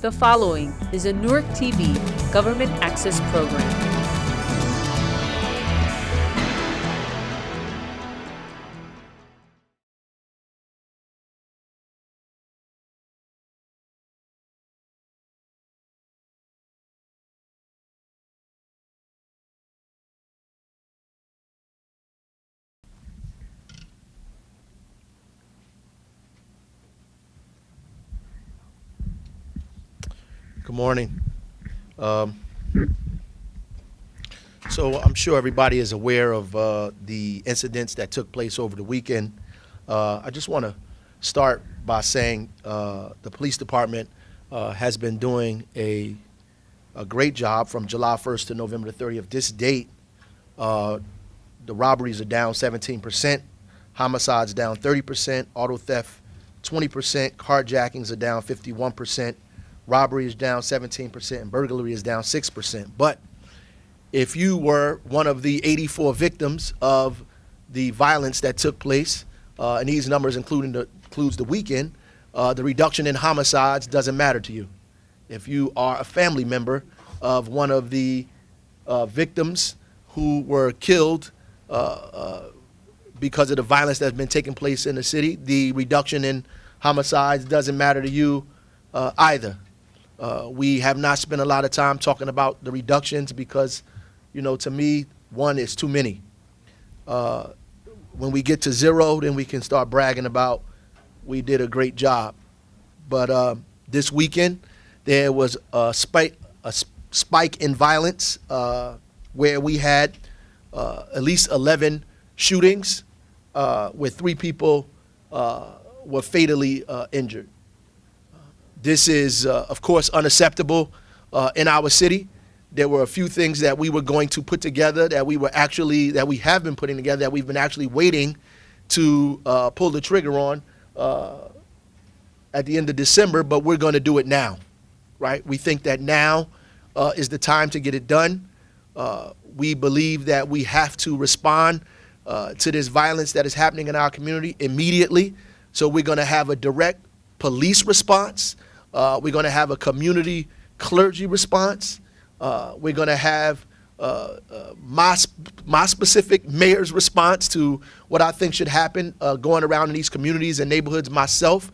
The following is a Newark TV government access program. Good morning. So I'm sure everybody is aware of the incidents that took place over the weekend. I just want to start by saying the police department has been doing a great job from July 1st to November the 30th. This date, the robberies are down 17%, homicides down 30%, auto theft 20%, carjackings are down 51%. Robbery is down 17%, and burglary is down 6%. But if you were one of the 84 victims of the violence that took place, and these numbers includes the weekend, the reduction in homicides doesn't matter to you. If you are a family member of one of the victims who were killed because of the violence that's been taking place in the city, the reduction in homicides doesn't matter to you either. We have not spent a lot of time talking about the reductions because, you know, to me, one is too many. When we get to zero, then we can start bragging about we did a great job. But this weekend, there was a spike in violence where we had at least 11 shootings where 3 people were fatally injured. This is, of course, unacceptable in our city. There were a few things that we were going to put together that we have been putting together, that we've been actually waiting to pull the trigger on at the end of December, but we're going to do it now, right? We think that now is the time to get it done. We believe that we have to respond to this violence that is happening in our community immediately. So we're going to have a direct police response. We're going to have a community clergy response. We're going to have my specific mayor's response to what I think should happen going around in these communities and neighborhoods myself.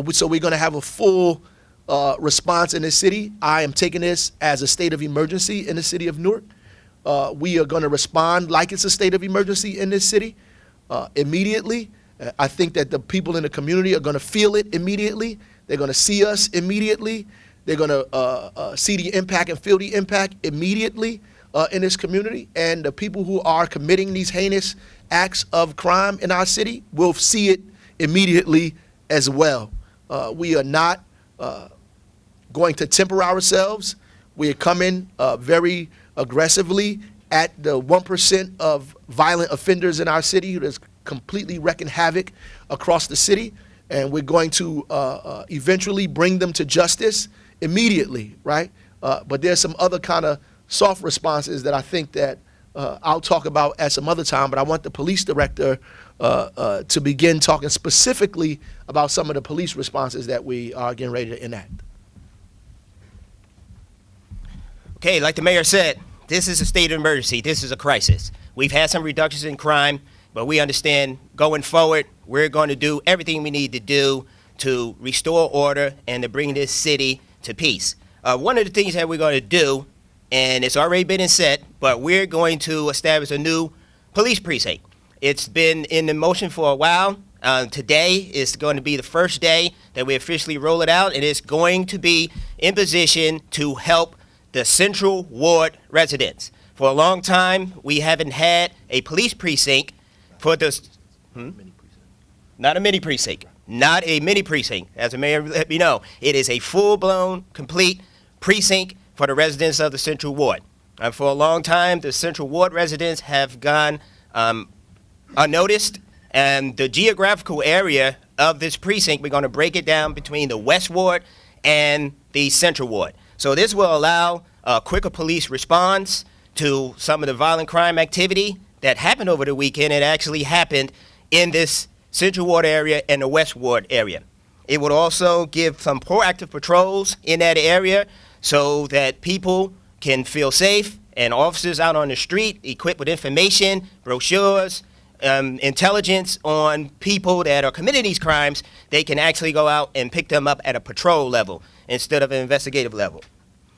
So we're going to have a full response in this city. I am taking this as a state of emergency in the city of Newark. We are going to respond like it's a state of emergency in this city immediately. I think that the people in the community are going to feel it immediately. They're going to see us immediately. They're going to see the impact and feel the impact immediately in this community. And the people who are committing these heinous acts of crime in our city will see it immediately as well. We are not going to temper ourselves. We are coming very aggressively at the 1% of violent offenders in our city who is completely wreaking havoc across the city. And we're going to eventually bring them to justice immediately, right? But there's some other kind of soft responses that I think that I'll talk about at some other time, but I want the police director to begin talking specifically about some of the police responses that we are getting ready to enact. Okay, like the mayor said, this is a state of emergency. This is a crisis. We've had some reductions in crime, but we understand going forward, we're going to do everything we need to do to restore order and to bring this city to peace. One of the things that we're going to do, and it's already been set, but we're going to establish a new police precinct. It's been in the motion for a while. Today is going to be the first day that we officially roll it out, and it's going to be in position to help the Central Ward residents. For a long time, we haven't had a police precinct for this. Not a mini precinct. Not a mini precinct. As the mayor let me know, it is a full-blown, complete precinct for the residents of the Central Ward. For a long time, the Central Ward residents have gone unnoticed, and the geographical area of this precinct, we're going to break it down between the West Ward and the Central Ward. So this will allow a quicker police response to some of the violent crime activity that happened over the weekend. It actually happened in this Central Ward area and the West Ward area. It would also give some proactive patrols in that area so that people can feel safe, and officers out on the street equipped with information, brochures, intelligence on people that are committing these crimes, they can actually go out and pick them up at a patrol level instead of an investigative level.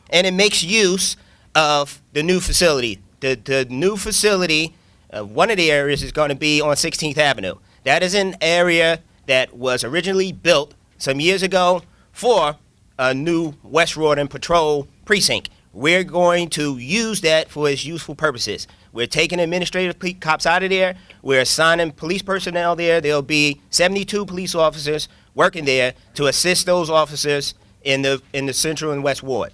And it makes use of the new facility. The new facility, one of the areas is going to be on 16th Avenue. That is an area that was originally built some years ago for a new West Rawdon Patrol Precinct. We're going to use that for its useful purposes. We're taking administrative cops out of there. We're assigning police personnel there. There'll be 72 police officers working there to assist those officers in the Central and West Ward.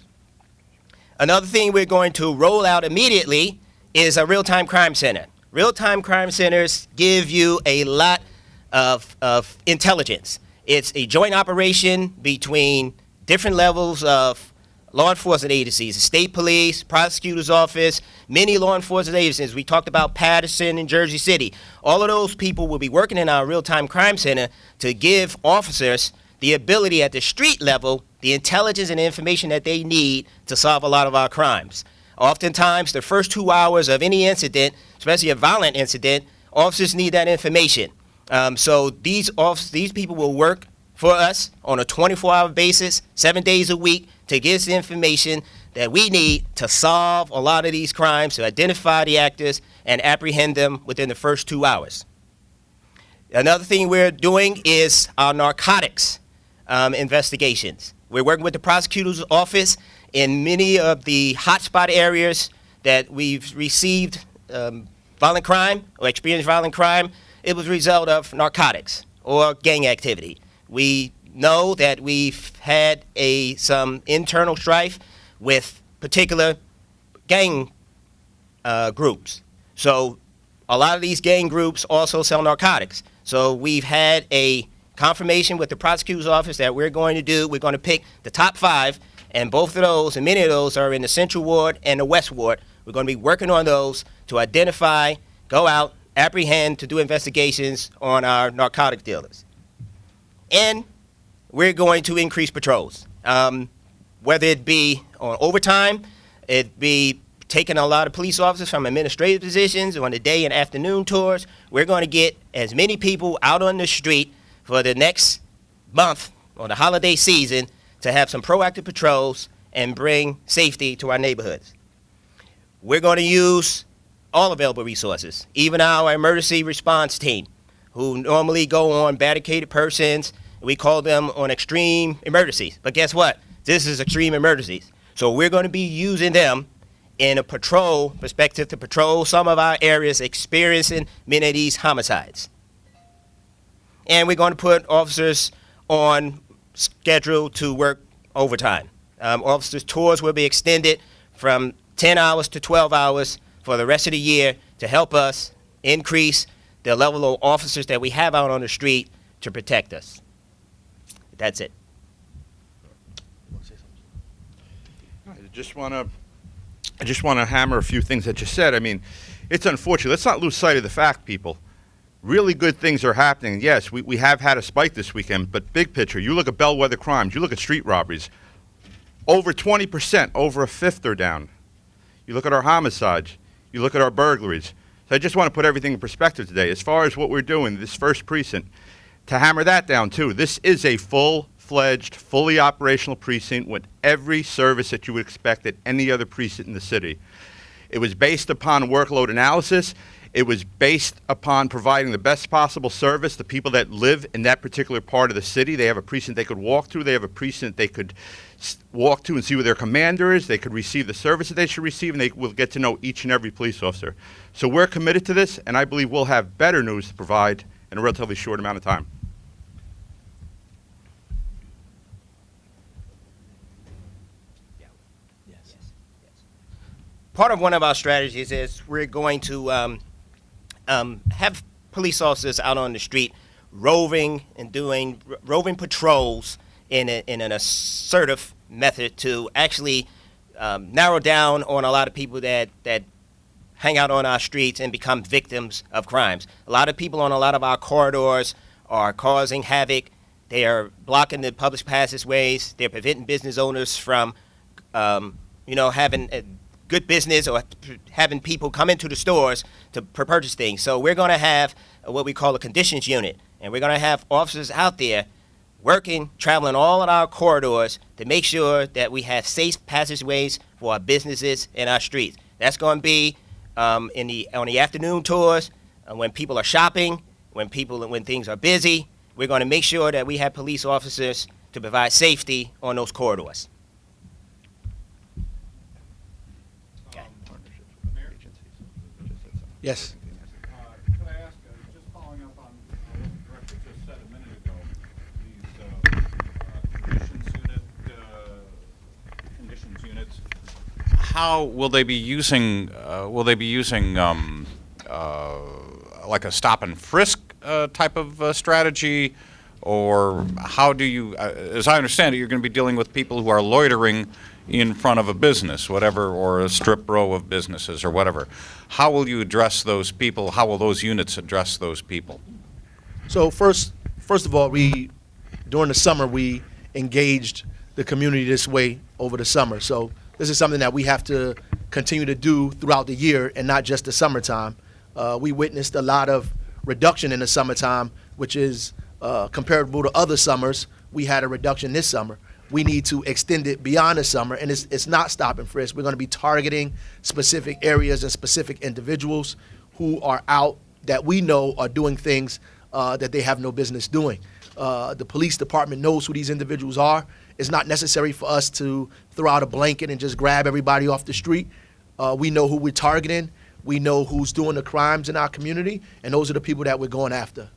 Another thing we're going to roll out immediately is a real-time crime center. Real-time crime centers give you a lot of intelligence. It's a joint operation between different levels of law enforcement agencies, the state police, prosecutor's office, many law enforcement agencies. We talked about Patterson and Jersey City. All of those people will be working in our real-time crime center to give officers the ability at the street level, the intelligence and information that they need to solve a lot of our crimes. Oftentimes, the first 2 hours of any incident, especially a violent incident, officers need that information. So these people will work for us on a 24-hour basis, 7 days a week, to get us the information that we need to solve a lot of these crimes, to identify the actors and apprehend them within the first 2 hours. Another thing we're doing is our narcotics investigations. We're working with the prosecutor's office in many of the hotspot areas that we've received violent crime or experienced violent crime. It was a result of narcotics or gang activity. We know that we've had some internal strife with particular gang groups. So a lot of these gang groups also sell narcotics. So we've had a confirmation with the prosecutor's office that we're going to pick the top 5, and both of those, and many of those are in the Central Ward and the West Ward. We're going to be working on those to identify, go out, apprehend, to do investigations on our narcotic dealers. And we're going to increase patrols, whether it be on overtime, it be taking a lot of police officers from administrative positions on the day and afternoon tours. We're going to get as many people out on the street for the next month or the holiday season to have some proactive patrols and bring safety to our neighborhoods. We're going to use all available resources, even our emergency response team, who normally go on barricaded persons. We call them on extreme emergencies. But guess what? This is extreme emergencies. So we're going to be using them in a patrol perspective to patrol some of our areas experiencing many of these homicides. And we're going to put officers on schedule to work overtime. Officers' tours will be extended from 10 hours to 12 hours for the rest of the year to help us increase the level of officers that we have out on the street to protect us. That's it. I just want to hammer a few things that you said. I mean, it's unfortunate. Let's not lose sight of the fact, people. Really good things are happening. Yes, we have had a spike this weekend, but big picture, you look at bellwether crimes, you look at street robberies, over 20%, over a fifth are down. You look at our homicides, you look at our burglaries. So I just want to put everything in perspective today. As far as what we're doing, this first precinct, to hammer that down too, this is a full-fledged, fully operational precinct with every service that you would expect at any other precinct in the city. It was based upon workload analysis. It was based upon providing the best possible service to people that live in that particular part of the city. They have a precinct they could walk through. They have a precinct they could walk to and see where their commander is. They could receive the service that they should receive, and they will get to know each and every police officer. So we're committed to this, and I believe we'll have better news to provide in a relatively short amount of time. Part of one of our strategies is we're going to have police officers out on the street roving and doing roving patrols in an assertive method to actually narrow down on a lot of people that hang out on our streets and become victims of crimes. A lot of people on a lot of our corridors are causing havoc, They are blocking the public passageways. They're preventing business owners from, having a good business or having people come into the stores to purchase things. So we're going to have what we call a conditions unit, and we're going to have officers out there working, traveling all of our corridors to make sure that we have safe passageways for our businesses and our streets. That's going to be on the afternoon tours, when people are shopping, when things are busy. We're going to make sure that we have police officers to provide safety on those corridors. Yes. Could I ask, just following up on what the director just said a minute ago, these conditions units, how will they be using? Like a stop and frisk type of strategy, or how do you? As I understand it, you're going to be dealing with people who are loitering in front of a business, whatever, or a strip row of businesses or whatever. How will you address those people? How will those units address those people? So first of all, during the summer, we engaged the community this way over the summer. So this is something that we have to continue to do throughout the year and not just the summertime. We witnessed a lot of reduction in the summertime, which is comparable to other summers. We had a reduction this summer. We need to extend it beyond the summer, and it's not stop and frisk. We're going to be targeting specific areas and specific individuals who are out that we know are doing things that they have no business doing. The police department knows who these individuals are. It's not necessary for us to throw out a blanket and just grab everybody off the street. We know who we're targeting. We know who's doing the crimes in our community, and those are the people that we're going after.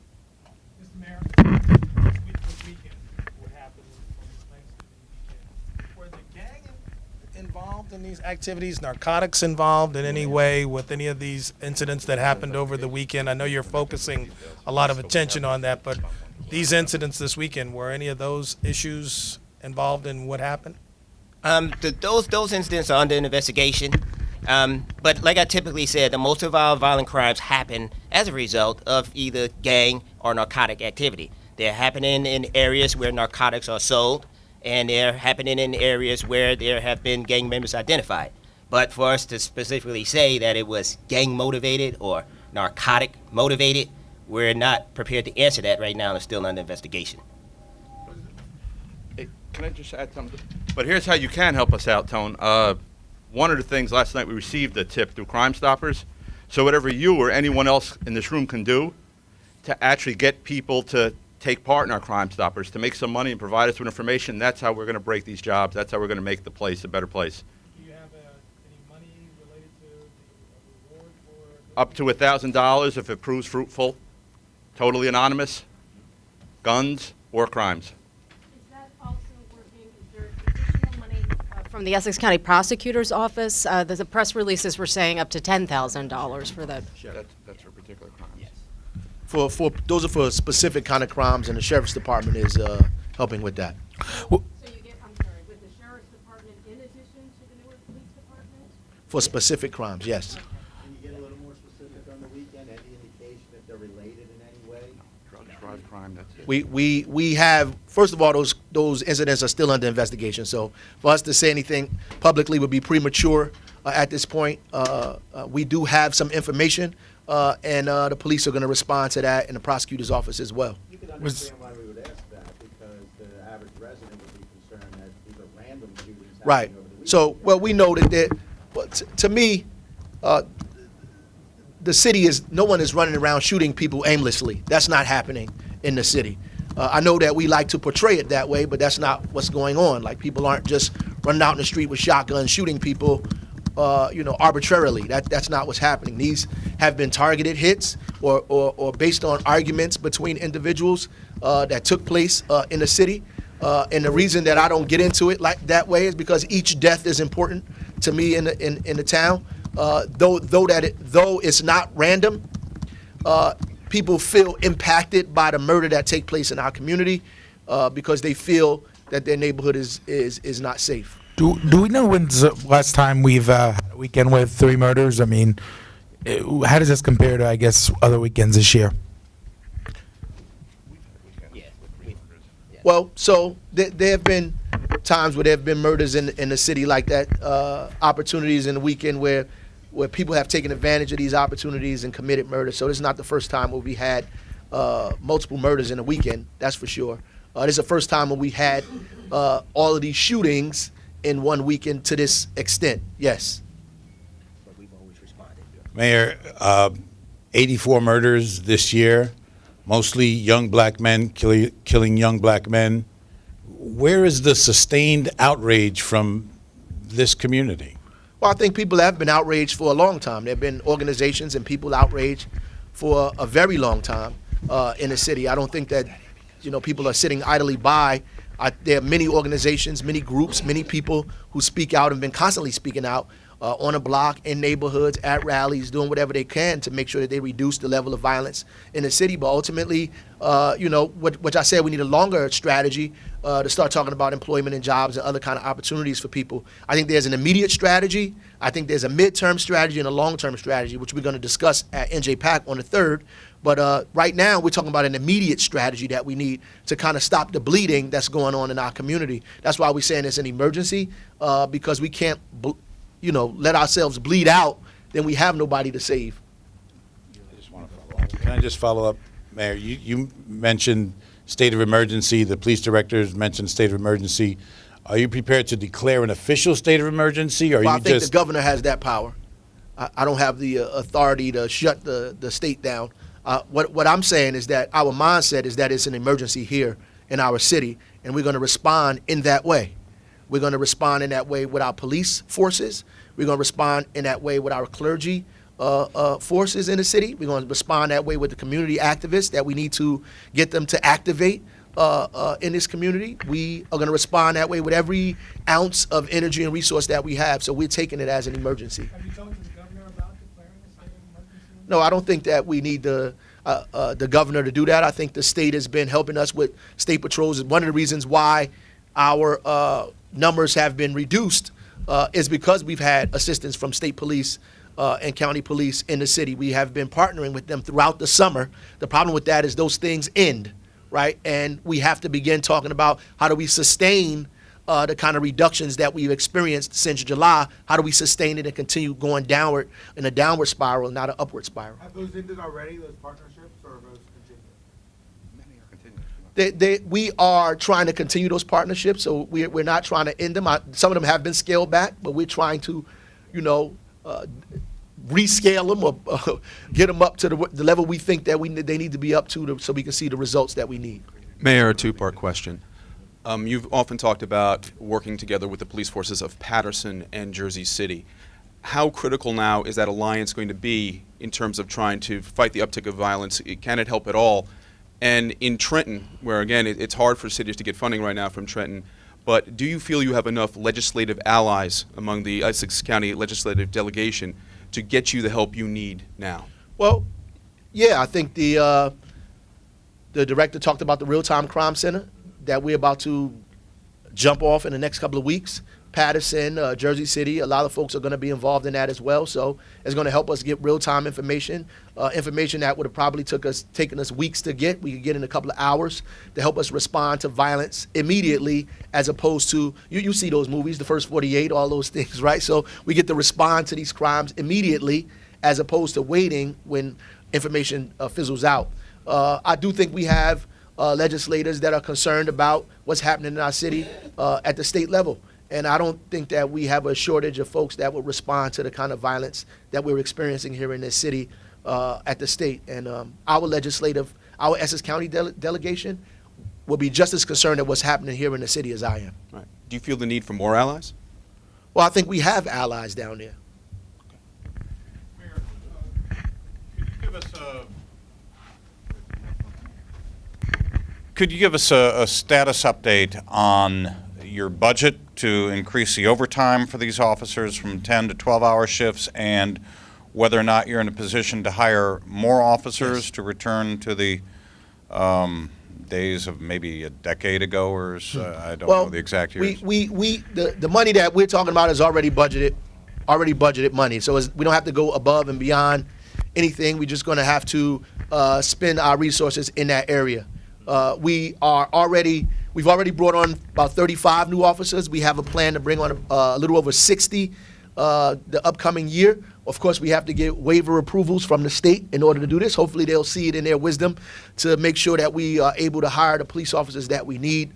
Mr. Mayor, this weekend, what happened on Thanksgiving weekend? Were the gang involved in these activities, narcotics involved in any way with any of these incidents that happened over the weekend? I know you're focusing a lot of attention on that, but these incidents this weekend, were any of those issues involved in what happened? Those incidents are under investigation. But like I typically said, the most of our violent crimes happen as a result of either gang or narcotic activity. They're happening in areas where narcotics are sold, and they're happening in areas where there have been gang members identified. But for us to specifically say that it was gang motivated or narcotic motivated, we're not prepared to answer that right now. It's still under investigation. Hey, can I just add something? But here's how you can help us out, Tone. One of the things last night, we received a tip through Crime Stoppers. So whatever you or anyone else in this room can do to actually get people to take part in our Crime Stoppers, to make some money and provide us with information, that's how we're going to break these jobs. That's how we're going to make the place a better place. Do you have any money related to the reward for? Up to $1,000 if it proves fruitful, totally anonymous, guns or crimes. Is that also working, is there additional money from the Essex County Prosecutor's Office? The press releases were saying up to $10,000 for that. That's for particular crimes. Yes. For those are for specific kind of crimes, and the sheriff's department is helping with that. So you get, I'm sorry, with the Sheriff's Department in addition to the Newark Police Department? For specific crimes, yes. Can you get a little more specific on the weekend? Any indication if they're related in any way? Drug crime, that's it. We have, first of all, those incidents are still under investigation. So for us to say anything publicly would be premature at this point. We do have some information, and the police are going to respond to that in the prosecutor's office as well. You can understand why we would ask that, because the average resident would be concerned that these are random shootings happening Right. over the weekend. So, well, we know that but to me, the city is, no one is running around shooting people aimlessly. That's not happening in the city. I know that we like to portray it that way, but that's not what's going on. Like, people aren't just running out in the street with shotguns shooting people, arbitrarily. That's not what's happening. These have been targeted hits or based on arguments between individuals that took place in the city. And the reason that I don't get into it like that way is because each death is important to me in the town. Though it's not random, people feel impacted by the murder that take place in our community because they feel that their neighborhood is not safe. Do we know when's the last time we've had a weekend with 3 murders? I mean, how does this compare to, I guess, other weekends this year? Yeah. Well, so there have been times where there have been murders in the city like that, opportunities in the weekend where people have taken advantage of these opportunities and committed murder. So this is not the first time where we had multiple murders in a weekend, that's for sure. This is the first time when we had all of these shootings in one weekend to this extent, yes. But we've always responded. Mayor, 84 murders this year, mostly young black men killing young black men. Where is the sustained outrage from this community? Well, I think people have been outraged for a long time. There have been organizations and people outraged for a very long time in the city. I don't think that, people are sitting idly by. There are many organizations, many groups, many people who speak out and been constantly speaking out on a block, in neighborhoods, at rallies, doing whatever they can to make sure that they reduce the level of violence in the city. But ultimately, what I said, we need a longer strategy to start talking about employment and jobs and other kind of opportunities for people. I think there's an immediate strategy. I think there's a midterm strategy and a long-term strategy, which we're going to discuss at NJPAC on the 3rd. But right now, we're talking about an immediate strategy that we need to kind of stop the bleeding that's going on in our community. That's why we're saying it's an emergency, because we can't, let ourselves bleed out, then we have nobody to save. Can I just follow up, Mayor? You mentioned state of emergency. The police directors mentioned state of emergency. Are you prepared to declare an official state of emergency, or Well, you I think just? the governor has that power. I don't have the authority to shut the state down. What I'm saying is that our mindset is that it's an emergency here in our city, and we're going to respond in that way. We're going to respond in that way with our police forces. We're going to respond in that way with our clergy forces in the city. We're going to respond that way with the community activists that we need to get them to activate in this community. We are going to respond that way with every ounce of energy and resource that we have. So we're taking it as an emergency. Have you talked to the governor about declaring a state of emergency? No, I don't think that we need the governor to do that. I think the state has been helping us with state patrols. One of the reasons why our numbers have been reduced is because we've had assistance from state police and county police in the city. We have been partnering with them throughout the summer. The problem with that is those things end, right? And we have to begin talking about how do we sustain the kind of reductions that we've experienced since July. How do we sustain it and continue going downward in a downward spiral, not an upward spiral? Have those ended already, those partnerships, or are those continuing? Many are continuing. We are trying to continue those partnerships, so we're not trying to end them. Some of them have been scaled back, but we're trying to, rescale them or get them up to the level we think that they need to be up to so we can see the results that we need. Mayor, a two-part question. You've often talked about working together with the police forces of Patterson and Jersey City. How critical now is that alliance going to be in terms of trying to fight the uptick of violence? Can it help at all? And in Trenton, where again, it's hard for cities to get funding right now from Trenton, but do you feel you have enough legislative allies among the Essex County legislative delegation to get you the help you need now? Well, yeah, I think the director talked about the real-time crime center that we're about to jump off in the next couple of weeks. Patterson, Jersey City, a lot of folks are going to be involved in that as well. So it's going to help us get real-time information, information that would have probably taken us weeks to get. We could get in a couple of hours to help us respond to violence immediately, as opposed to, you see those movies, The First 48, all those things, right? So we get to respond to these crimes immediately, as opposed to waiting when information fizzles out. I do think we have legislators that are concerned about what's happening in our city at the state level. And I don't think that we have a shortage of folks that will respond to the kind of violence that we're experiencing here in this city at the state. And our Essex County delegation will be just as concerned at what's happening here in the city as I am. Right. Do you feel the need for more allies? Well, I think we have allies down there. Mayor, could you give us a status update on your budget to increase the overtime for these officers from 10 to 12-hour shifts, and whether or not you're in a position to hire more officers to return to the days of maybe a decade ago, or I don't know the exact years. The money that we're talking about is already budgeted money. So we don't have to go above and beyond anything. We're just going to have to spend our resources in that area. We We've already brought on about 35 new officers. We have a plan to bring on a little over 60 the upcoming year. Of course, we have to get waiver approvals from the state in order to do this. Hopefully, they'll see it in their wisdom to make sure that we are able to hire the police officers that we need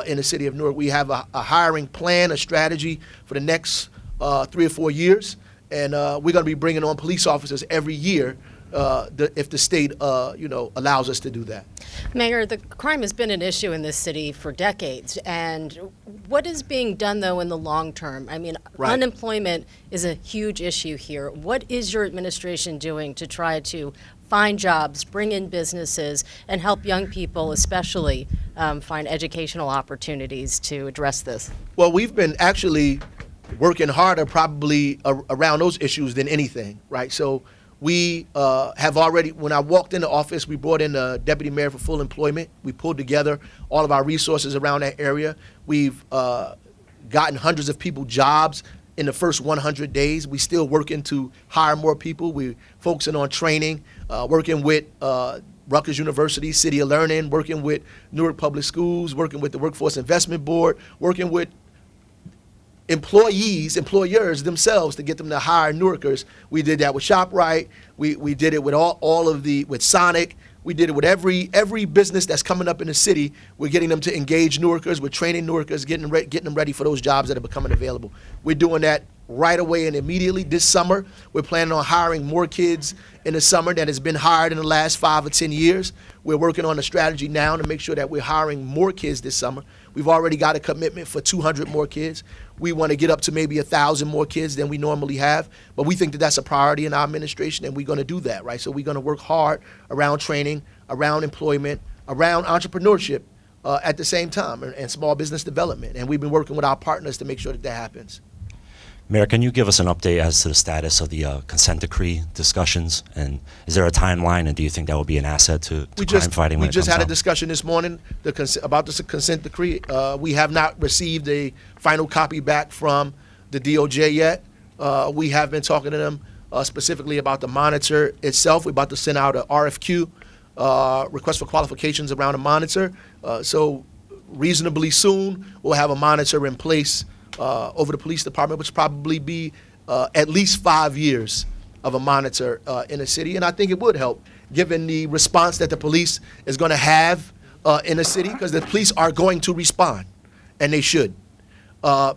in the city of Newark. We have a hiring plan, a strategy for the next 3 or 4 years, and we're going to be bringing on police officers every year if the state, allows us to do that. Mayor, the crime has been an issue in this city for decades. And what is being done, though, in the long term? I mean, Right. Unemployment is a huge issue here. What is your administration doing to try to find jobs, bring in businesses, and help young people, especially, find educational opportunities to address this? Well, we've been actually working harder probably around those issues than anything, right? So we have already, when I walked into office, we brought in a deputy mayor for full employment. We pulled together all of our resources around that area. We've gotten hundreds of people jobs in the first 100 days. We still working to hire more people. We're focusing on training, working with Rutgers University, City of Learning, working with Newark Public Schools, working with the Workforce Investment Board, working with employers themselves to get them to hire Newarkers. We did that with ShopRite. We did it with with Sonic. We did it with every business that's coming up in the city. We're getting them to engage Newarkers. We're training Newarkers, getting them ready for those jobs that are becoming available. We're doing that right away and immediately. This summer, we're planning on hiring more kids in the summer than has been hired in the last 5 or 10 years. We're working on a strategy now to make sure that we're hiring more kids this summer. We've already got a commitment for 200 more kids. We want to get up to maybe 1,000 more kids than we normally have, but we think that that's a priority in our administration, and we're going to do that, right? So we're going to work hard around training, around employment, around entrepreneurship at the same time, and small business development. And we've been working with our partners to make sure that that happens. Mayor, can you give us an update as to the status of the consent decree discussions? And is there a timeline, and do you think that will be an asset to crime fighting when it comes We just had a out? discussion this morning about the consent decree. We have not received a final copy back from the DOJ yet. We have been talking to them specifically about the monitor itself. We're about to send out an RFQ, request for qualifications around a monitor. So reasonably soon, we'll have a monitor in place over the police department, which probably be at least 5 years of a monitor in the city. And I think it would help, given the response that the police is going to have in the city, because the police are going to respond, and they should.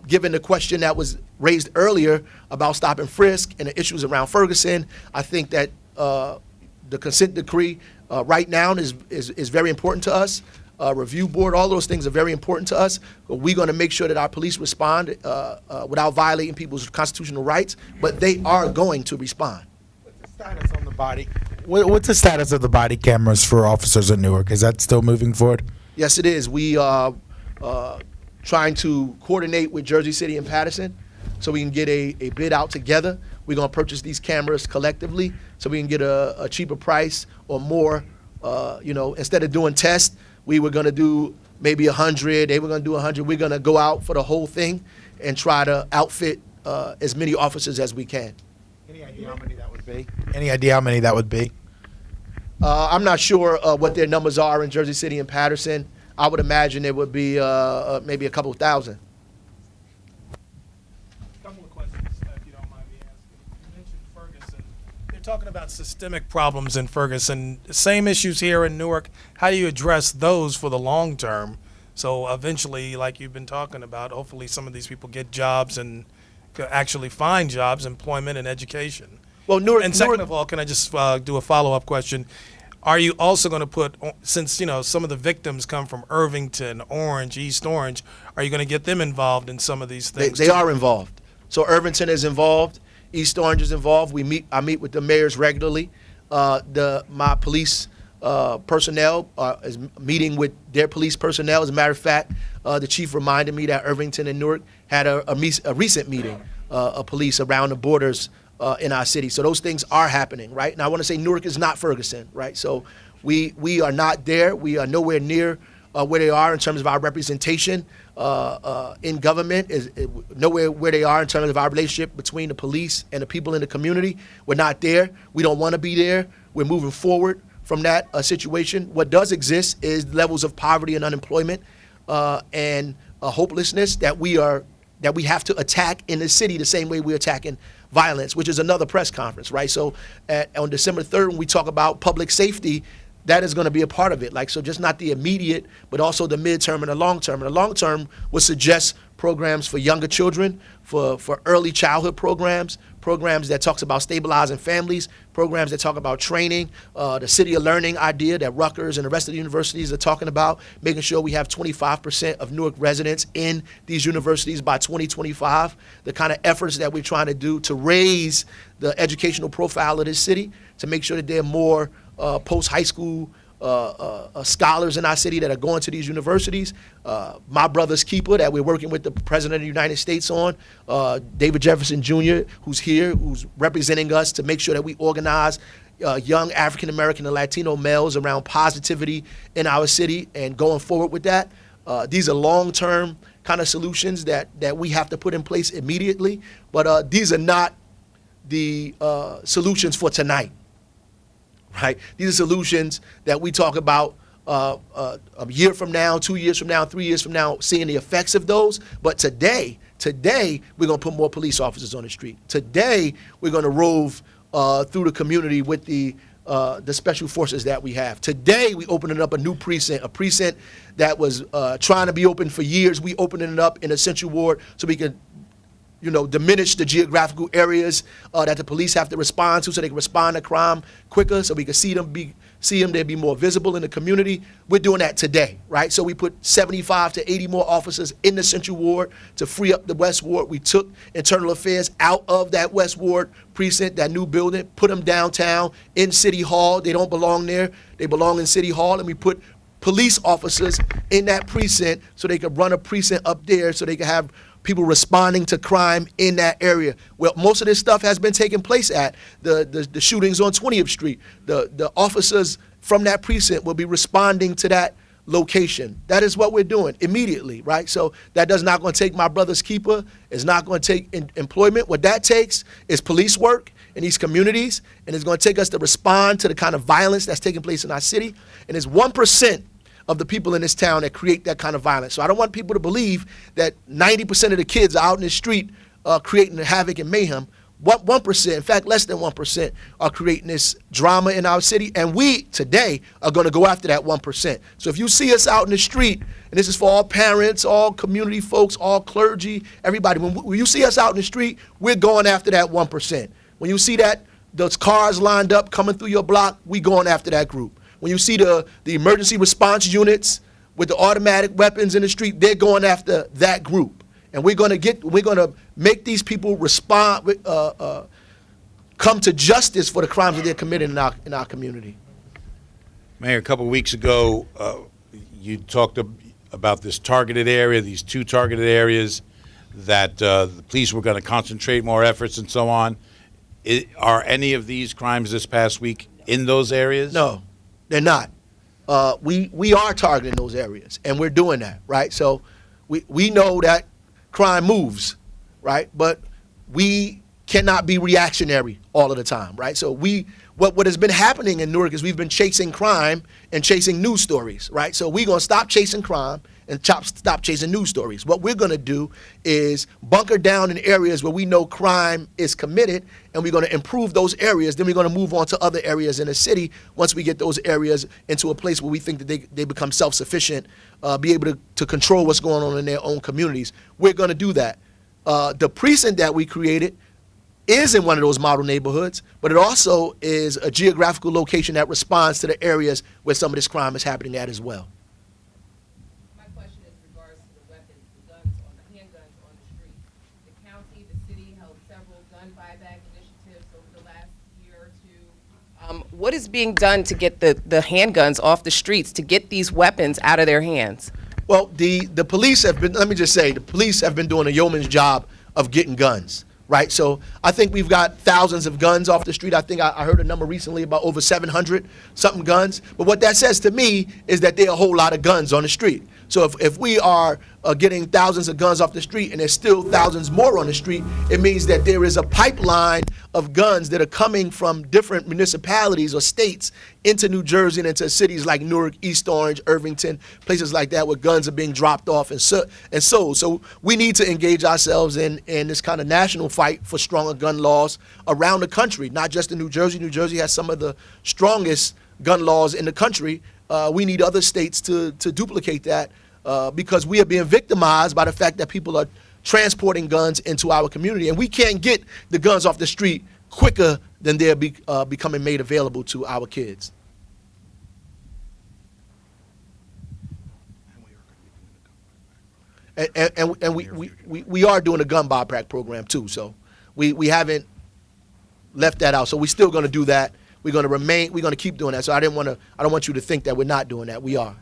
Given the question that was raised earlier about stop and frisk and the issues around Ferguson, I think that the consent decree right now is very important to us. Review board, all those things are very important to us. But we're going to make sure that our police respond without violating people's constitutional rights, but they are going to respond. What's the status on the body? What's the status of the body cameras for officers in Newark? Is that still moving forward? Yes, it is. We are trying to coordinate with Jersey City and Patterson so we can get a bid out together. We're going to purchase these cameras collectively so we can get a cheaper price or more. Instead of doing tests, we were going to do maybe 100. They were going to do 100. We're going to go out for the whole thing and try to outfit as many officers as we can. Any idea how many that would be? Any idea how many that would be? I'm not sure what their numbers are in Jersey City and Patterson. I would imagine it would be maybe a couple thousand. Couple of questions, if you don't mind me asking. You mentioned Ferguson. They're talking about systemic problems in Ferguson. Same issues here in Newark. How do you address those for the long term? So eventually, like you've been talking about, hopefully some of these people get jobs and actually find jobs, employment, and education. Well, Newark, And second of all, can I just do a follow-up question? Are you also going to put, since some of the victims come from Irvington, Orange, East Orange, are you going to get them involved in some of these things? They are involved. So Irvington is involved. East Orange is involved. I meet with the mayors regularly. My police personnel is meeting with their police personnel. As a matter of fact, the chief reminded me that Irvington and Newark had a recent meeting of police around the borders in our city. So those things are happening, right? And I want to say Newark is not Ferguson, right? So we are not there. We are nowhere near where they are in terms of our representation in government, is nowhere where they are in terms of our relationship between the police and the people in the community. We're not there. We don't want to be there. We're moving forward from that situation. What does exist is levels of poverty and unemployment and hopelessness that we have to attack in the city the same way we're attacking violence, which is another press conference, right? So on December 3rd, when we talk about public safety, that is going to be a part of it. Like, so just not the immediate, but also the midterm and the long term. And the long term would suggest programs for younger children, for early childhood programs that talks about stabilizing families, programs that talk about training, the city of learning idea that Rutgers and the rest of the universities are talking about, making sure we have 25% of Newark residents in these universities by 2025, the kind of efforts that we're trying to do to raise the educational profile of this city, to make sure that there are more post-high school scholars in our city that are going to these universities. My brother's keeper that we're working with the President of the United States on, David Jefferson Jr., who's here, who's representing us to make sure that we organize young African American and Latino males around positivity in our city and going forward with that. These are long-term kind of solutions that we have to put in place immediately, but these are not the solutions for tonight. Right? These are solutions that we talk about a year from now, 2 years from now, 3 years from now, seeing the effects of those. But today, we're going to put more police officers on the street. Today, we're going to rove through the community with the special forces that we have. Today, we opening up a new precinct, a precinct that was trying to be open for years. We opening it up in a Central Ward so we can diminish the geographical areas that the police have to respond to, so they can respond to crime quicker, so we can see them, they'll be more visible in the community. We're doing that today, right? So we put 75 to 80 more officers in the Central Ward to free up the West Ward. We took internal affairs out of that West Ward precinct, that new building, put them downtown in City Hall. They don't belong there. They belong in City Hall, and we put police officers in that precinct so they could run a precinct up there, so they could have people responding to crime in that area. Well, most of this stuff has been taking place at the shootings on 20th Street. The officers from that precinct will be responding to that location. That is what we're doing immediately, right? So that does not going to take my brother's keeper. It's not going to take employment. What that takes is police work in these communities, and it's going to take us to respond to the kind of violence that's taking place in our city. And it's 1% of the people in this town that create that kind of violence. So I don't want people to believe that 90% of the kids are out in the street creating havoc and mayhem. 1%, in fact, less than 1% are creating this drama in our city, and we today are going to go after that 1%. So if you see us out in the street, and this is for all parents, all community folks, all clergy, everybody, when you see us out in the street, we're going after that 1%. When you see those cars lined up coming through your block, we going after that group. When you see the emergency response units with the automatic weapons in the street, they're going after that group. And we're going to make these people respond, come to justice for the crimes that they're committing in our community. Mayor, a couple of weeks ago, you talked about this targeted area, these 2 targeted areas that the police were going to concentrate more efforts and so on. Are any of these crimes this past week in those areas? No. They're not. We are targeting those areas, and we're doing that, right? So we know that crime moves, right? But we cannot be reactionary all of the time, right? So what has been happening in Newark is we've been chasing crime and chasing news stories, right? So we're going to stop chasing crime and stop chasing news stories. What we're going to do is bunker down in areas where we know crime is committed, and we're going to improve those areas. Then we're going to move on to other areas in the city once we get those areas into a place where we think that they become self-sufficient, be able to control what's going on in their own communities. We're going to do that. The precinct that we created is in one of those model neighborhoods, but it also is a geographical location that responds to the areas where some of this crime is happening at as well. My question is in regards to the weapons, the guns, the handguns on the street. The county, the city held several gun buyback initiatives over the last year or two. What is being done to get the handguns off the streets, to get these weapons out of their hands? Well, the police have been, let me just say, the police have been doing a yeoman's job of getting guns. Right, so I think we've got thousands of guns off the street. I think I heard a number recently about over 700 something guns. But what that says to me is that there are a whole lot of guns on the street. So if we are getting thousands of guns off the street and there's still thousands more on the street, it means that there is a pipeline of guns that are coming from different municipalities or states into New Jersey and into cities like Newark, East Orange, Irvington, places like that where guns are being dropped off and sold. So we need to engage ourselves in this kind of national fight for stronger gun laws around the country, not just in New Jersey. New Jersey has some of the strongest gun laws in the country. We need other states to duplicate that because we are being victimized by the fact that people are transporting guns into our community, and we can't get the guns off the street quicker than they're becoming made available to our kids. And we are doing a gun buyback program too, so we haven't left that out. So we're still going to do that. We're going to keep doing that. So I don't want you to think that we're not doing that. We are.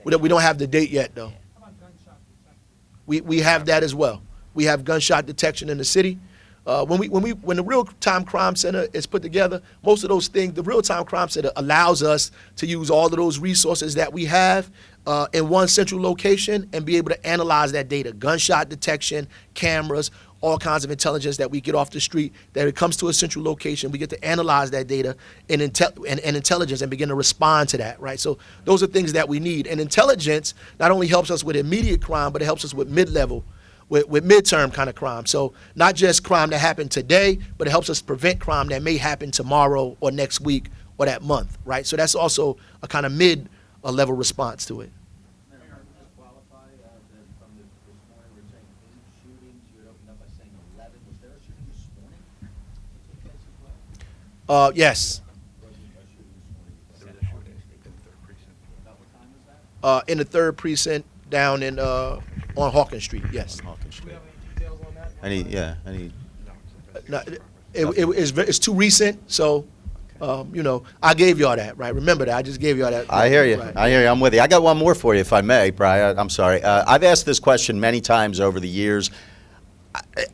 We don't have the date yet, though. We have that as well. We have gunshot detection in the city. When the real-time crime center is put together, most of those things, the real-time crime center allows us to use all of those resources that we have in one central location and be able to analyze that data. Gunshot detection, cameras, all kinds of intelligence that we get off the street, that it comes to a central location. We get to analyze that data and intelligence and begin to respond to that, right? So those are things that we need. And intelligence not only helps us with immediate crime, but it helps us with mid-level, with midterm kind of crime. So not just crime that happened today, but it helps us prevent crime that may happen tomorrow or next week or that month, right? So that's also a kind of mid-level response to it. Yes. In the 3rd precinct down in on Hawkins Street. Yes. Hawkins Street. Any? No, it's too recent, so I gave y'all that, right? Remember that I just gave y'all that. I hear you. Right. I hear you. I'm with you. I got one more for you, if I may, Brian. I'm sorry. I've asked this question many times over the years.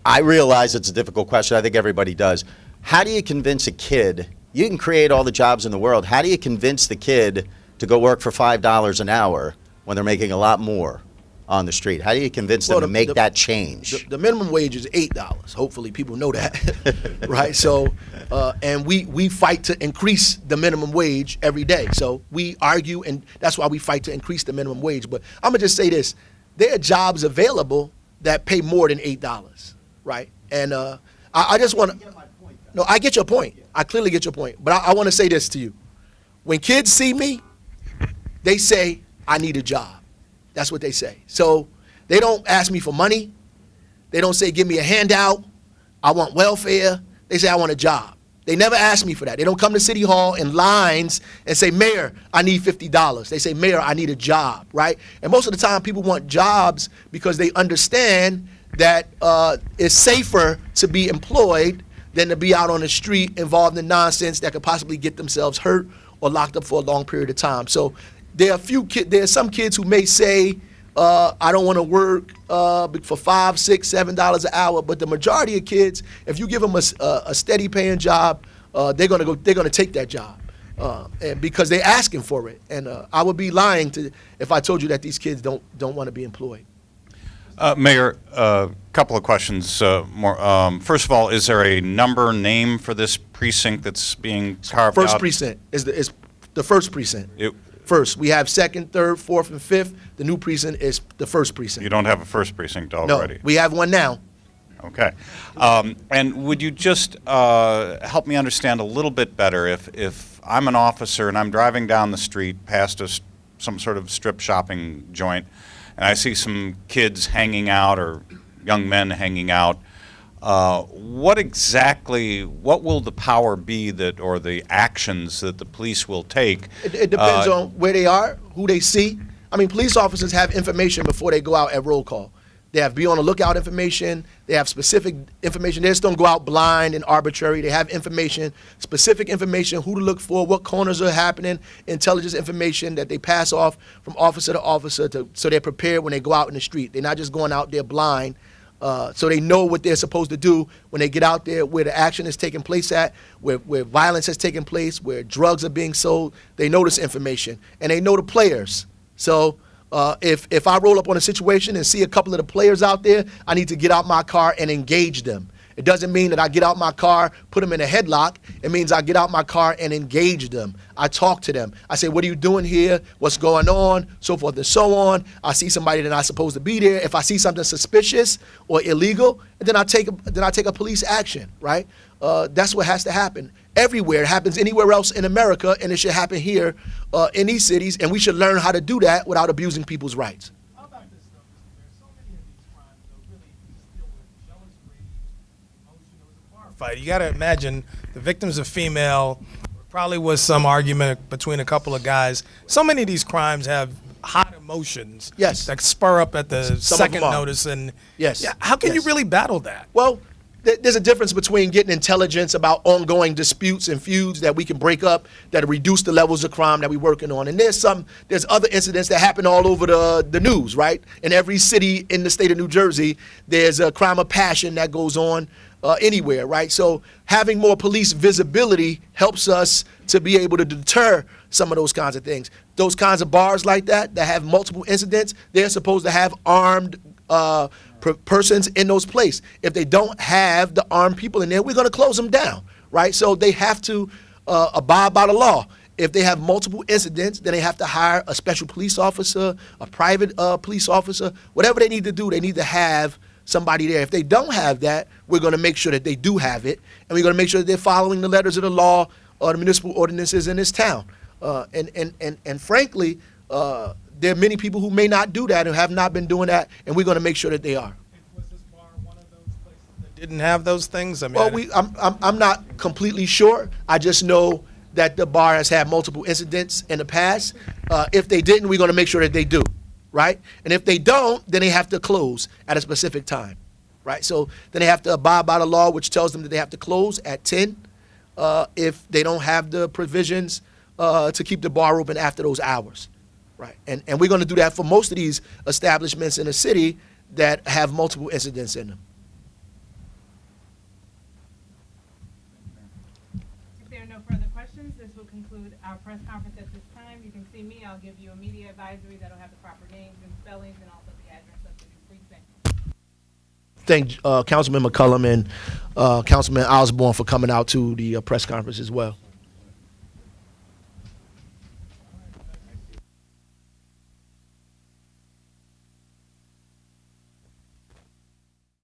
I realize it's a difficult question. I think everybody does. How do you convince a kid? You can create all the jobs in the world. How do you convince the kid to go work for $5 an hour when they're making a lot more on the street? How do you convince them to make that change? The minimum wage is $8. Hopefully people know that, right? So, and we fight to increase the minimum wage every day. So we argue, and that's why we fight to increase the minimum wage. But I'm going to just say this. There are jobs available that pay more than $8, right? And I just want to... No, I get your point. I clearly get your point. But I want to say this to you. When kids see me, they say, I need a job. That's what they say. So they don't ask me for money. They don't say, give me a handout. I want welfare. They say, I want a job. They never ask me for that. They don't come to City Hall in lines and say, Mayor, I need $50. They say, Mayor, I need a job, right? And most of the time people want jobs because they understand that it's safer to be employed than to be out on the street involved in nonsense that could possibly get themselves hurt or locked up for a long period of time. So there are some kids who may say, I don't want to work for $5, $6, $7 an hour, but the majority of kids, if you give them a steady paying job, they're gonna take that job and because they're asking for it. And I would be lying if I told you that these kids don't want to be employed. Mayor, a couple of questions more. First of all, is there a name for this precinct that's being carved out? First precinct is the first precinct. First, we have 2nd, 3rd, 4th, and 5th. The new precinct is the first precinct. You don't have a first precinct already? No, we have one now. Okay. And would you just help me understand a little bit better if I'm an officer and I'm driving down the street past some sort of strip shopping joint, and I see some kids hanging out or young men hanging out, what will the power be or the actions that the police will take? It depends on where they are, who they see. I mean, police officers have information before they go out at roll call. They have be on the lookout information. They have specific information. They just don't go out blind and arbitrary. They have information, specific information, who to look for, what corners are happening, intelligence information that they pass off from officer to officer so they're prepared when they go out in the street. They're not just going out there blind So they know what they're supposed to do when they get out there, where the action is taking place at, where violence has taken place, where drugs are being sold. They know this information, and they know the players. So if I roll up on a situation and see a couple of the players out there, I need to get out my car and engage them. It doesn't mean that I get out my car, put them in a headlock. It means I get out my car and engage them. I talk to them. I say, what are you doing here? What's going on? So forth and so on. I see somebody that's not supposed to be there. If I see something suspicious or illegal, then I take a police action, right? That's what has to happen everywhere. It happens anywhere else in America, and it should happen here in these cities, and we should learn how to do that without abusing people's rights. How about this, though, Mr. Mayor? So many of these crimes, though, really still with jealous rage, emotion. It was a bar fight. You got to imagine the victim's a female. Probably was some argument between a couple of guys. So many of these crimes have hot emotions. Yes. That spur up at the Some of second them are. notice. And Yes. yeah, how can you Yes. really battle that? Well, there's a difference between getting intelligence about ongoing disputes and feuds that we can break up, that reduce the levels of crime that we're working on. And there's other incidents that happen all over the news, right? In every city in the state of New Jersey, there's a crime of passion that goes on anywhere, right? So having more police visibility helps us to be able to deter some of those kinds of things. Those kinds of bars like that have multiple incidents, they're supposed to have armed persons in those places. If they don't have the armed people in there, we're going to close them down, right? So they have to abide by the law. If they have multiple incidents, then they have to hire a special police officer, a private police officer, whatever they need to do, they need to have somebody there. If they don't have that, we're going to make sure that they do have it, and we're going to make sure that they're following the letters of the law or the municipal ordinances in this town. And frankly, there are many people who may not do that and have not been doing that, and we're going to make sure that they are. Was this bar one of those places that didn't have those things? I mean, Well, I'm not completely sure. I just know that the bar has had multiple incidents in the past. If they didn't, we're going to make sure that they do, right? And if they don't, then they have to close at a specific time, right? So then they have to abide by the law, which tells them that they have to close at 10 if they don't have the provisions to keep the bar open after those hours. Right, and we're going to do that for most of these establishments in the city that have multiple incidents in them. If there are no further questions, this will conclude our press conference at this time. You can see me. I'll give you a media advisory that'll have the proper names and spellings and also the address of the new precinct. Thank Councilman McCullum and Councilman Osborne for coming out to the press conference as well.